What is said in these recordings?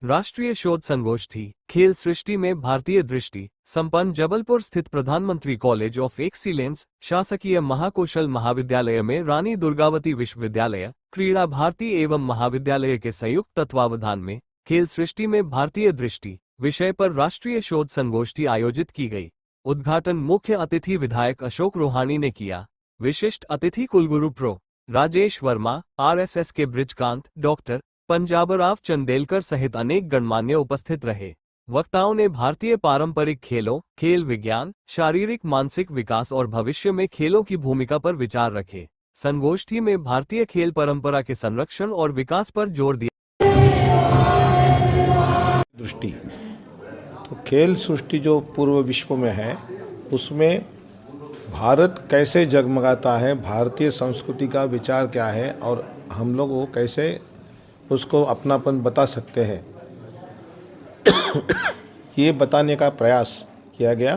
राष्ट्रीय शोध संगोष्ठी खेल सृष्टि में भारतीय दृष्टि संपन्न जबलपुर स्थित प्रधानमंत्री कॉलेज ऑफ एक्सीलेंस शासकीय महाकौशल महाविद्यालय में रानी दुर्गावती विश्वविद्यालय क्रीड़ा भारती एवं महाविद्यालय के संयुक्त तत्वावधान में खेल सृष्टि में भारतीय दृष्टि विषय पर राष्ट्रीय शोध संगोष्ठी आयोजित की गई। उद्घाटन मुख्य अतिथि विधायक अशोक रोहानी ने किया। विशिष्ट अतिथि कुलगुरु प्रो राजेश वर्मा, RSS के बृजकांत, डॉक्टर पंजाबराव चंदेलकर सहित अनेक गणमान्य उपस्थित रहे। वक्ताओं ने भारतीय पारंपरिक खेलों, खेल विज्ञान, शारीरिक मानसिक विकास और भविष्य में खेलों की भूमिका पर विचार रखे। संगोष्ठी में भारतीय खेल परंपरा के संरक्षण और विकास पर जोर दिया। दृष्टि तो खेल सृष्टि जो पूर्व विश्व में है उसमें भारत कैसे जगमगाता है, भारतीय संस्कृति का विचार क्या है और हम लोग वो कैसे उसको अपनापन बता सकते हैं ये बताने का प्रयास किया गया।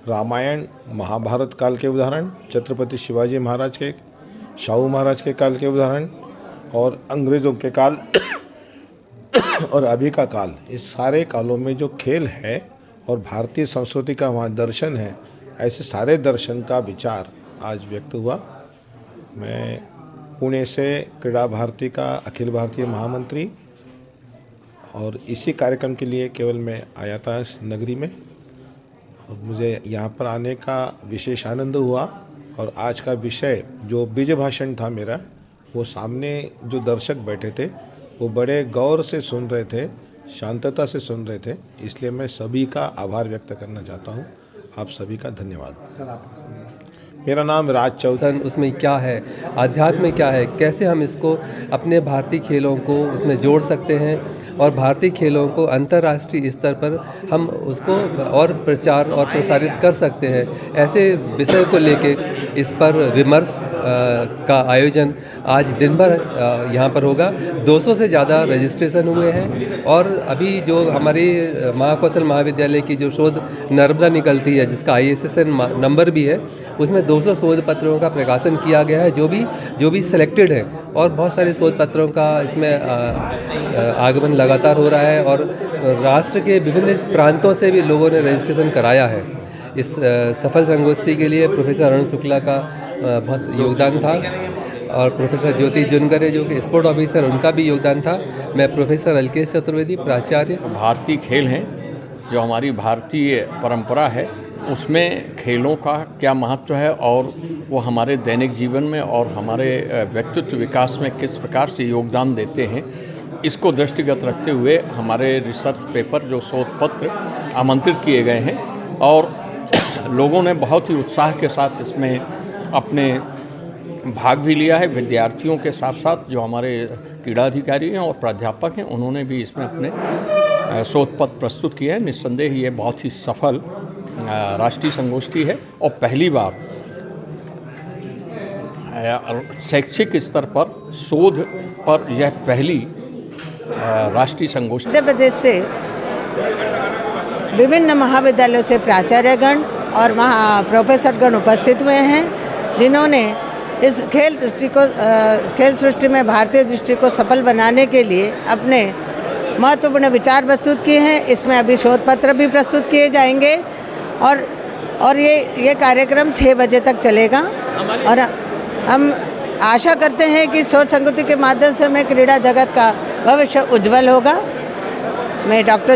रामायण महाभारत काल के उदाहरण, छत्रपति शिवाजी महाराज के, शाहू महाराज के काल के उदाहरण और अंग्रेज़ों के काल और अभी का काल, इस सारे कालों में जो खेल है और भारतीय संस्कृति का वहाँ दर्शन है, ऐसे सारे दर्शन का विचार आज व्यक्त हुआ। मैं पुणे से क्रीड़ा भारती का अखिल भारतीय महामंत्री और इसी कार्यक्रम के लिए केवल मैं आया था इस नगरी में और मुझे यहाँ पर आने का विशेष आनंद हुआ। और आज का विषय जो बीज भाषण था मेरा, वो सामने जो दर्शक बैठे थे वो बड़े गौर से सुन रहे थे, शांतता से सुन रहे थे, इसलिए मैं सभी का आभार व्यक्त करना चाहता हूँ। आप सभी का धन्यवाद। मेरा नाम राज चौधरी। उसमें क्या है, आध्यात्म में क्या है, कैसे हम इसको अपने भारतीय खेलों को उसमें जोड़ सकते हैं और भारतीय खेलों को अंतर्राष्ट्रीय स्तर पर हम उसको और प्रचार और प्रसारित कर सकते हैं, ऐसे विषय को लेके इस पर विमर्श का आयोजन आज दिन भर यहाँ पर होगा। 200 से ज़्यादा रजिस्ट्रेशन हुए हैं और अभी जो हमारी महाकौशल महाविद्यालय की जो शोध नर्मदा निकलती है, जिसका ISSN नंबर भी है, उसमें 200 शोध पत्रों का प्रकाशन किया गया है जो भी सिलेक्टेड है और बहुत सारे शोध पत्रों का इसमें आगमन लगातार हो रहा है और राष्ट्र के विभिन्न प्रांतों से भी लोगों ने रजिस्ट्रेशन कराया है। इस सफल संगोष्ठी के लिए प्रोफेसर अरुण शुक्ला का बहुत योगदान था और प्रोफेसर ज्योति जुनगरे जो कि स्पोर्ट ऑफिसर, उनका भी योगदान था। मैं प्रोफेसर अलकेश चतुर्वेदी, प्राचार्य। भारतीय खेल हैं, जो हमारी भारतीय परंपरा है, उसमें खेलों का क्या महत्व है और वो हमारे दैनिक जीवन में और हमारे व्यक्तित्व विकास में किस प्रकार से योगदान देते हैं, इसको दृष्टिगत रखते हुए हमारे रिसर्च पेपर जो शोध पत्र आमंत्रित किए गए हैं और लोगों ने बहुत ही उत्साह के साथ इसमें अपने भाग भी लिया है। विद्यार्थियों के साथ साथ जो हमारे क्रीड़ा अधिकारी हैं और प्राध्यापक हैं, उन्होंने भी इसमें अपने शोध पत्र प्रस्तुत किए हैं। निस्संदेह ये बहुत ही सफल राष्ट्रीय संगोष्ठी है और पहली बार शैक्षिक स्तर पर शोध पर यह पहली राष्ट्रीय संगोष्ठी। मध्य प्रदेश से विभिन्न महाविद्यालयों से प्राचार्यगण और प्रोफेसरगण उपस्थित हुए हैं, जिन्होंने इस खेल सृष्टि में भारतीय दृष्टि को सफल बनाने के लिए अपने महत्वपूर्ण विचार प्रस्तुत किए हैं। इसमें अभी शोध पत्र भी प्रस्तुत किए जाएंगे और ये कार्यक्रम 6 बजे तक चलेगा और हम आशा करते हैं कि शोध संगोष्ठी के माध्यम से क्रीड़ा जगत का भविष्य उज्जवल होगा। मैं डॉक्टर